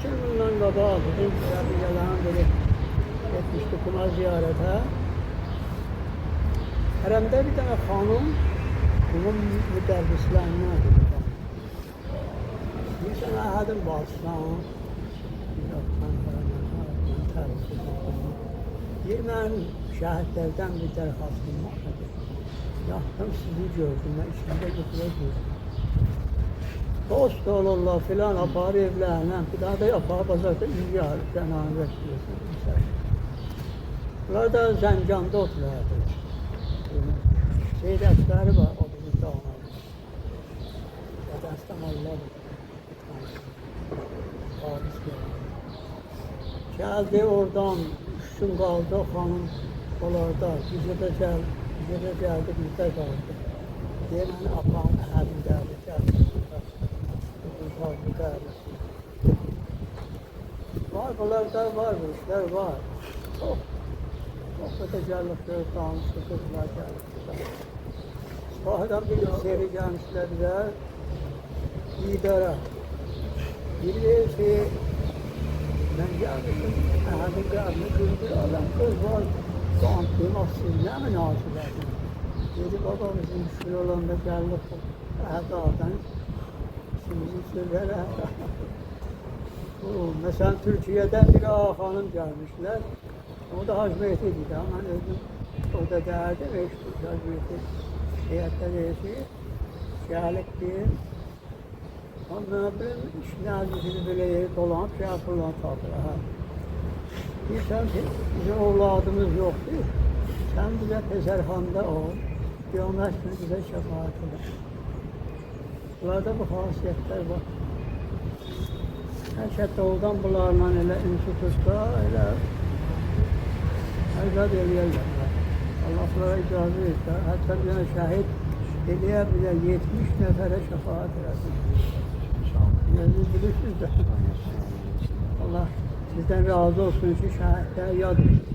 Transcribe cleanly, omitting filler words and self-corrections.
2 yıldan qabaq dedim ki, bir yalan dedi, etmişdi buna ziyarete. Hərəmdə bir tane xanım, bunun müdərrislərindən dedi. Bir sənə əhədim bassan, bir yoxdan hərəmdən tərif edirəm. Bir mən şəhidlərdən bir dərxastım var. Yaxdım sizi gördüm, mən içində götürəcəyim. Dost olurlar filan, apar evlərindən, bir daha da apar bazarda ilgi alır, cənanı bekliyorsun. Bunlar da Zəncanda oturardı. Seyid Əsləri var, o bizim dağlar.Ədəstan Allah'dır. Paris geldi. Geldi oradan, 3 gün kaldı hanım onlarda. Bize de geldi, bizde kaldı. Diye beni apağım əlim derdi, geldi. Bugün kaldı derdi. Var, bunlarda var, bu işler var. Çok. Çok ötecarlıkları tanıştıklar geldi. Sabahdan bir seri gelmişler bize. İdara. Bir şey, ben geldim, ahadın geldi, gördü, adam kız var, kantım aslında, ne münasebet. Dedi baba bizim şu yolunda geldik, ahadadan, şimdi söyler mesela Türkiye'den bir ağa hanım gelmişler, o da Hacmiyeti'ydi ama özüm, o da derdi ve işte Hacmiyeti, seyahatte reisi, şehirlik bir, ondan bir işinazisini böyle dolanıp şey yapırlar tabi. Sen bizim evladımız yoktu. Sen bize Pezerhan'da ol. Diyanet bize şefaat eder. Bunlarda bu hasiyetler var. Her şey doğudan bunlarla elə institutda, elə əzad eləyərlər. Allah bunlara icazə etsə, hətta bir dənə şəhid eləyə bilə 70 nəfərə şəfaat eləsin. Siz bilirsiniz de. Allah sizden razı olsun ki şəhidlər yad etsin.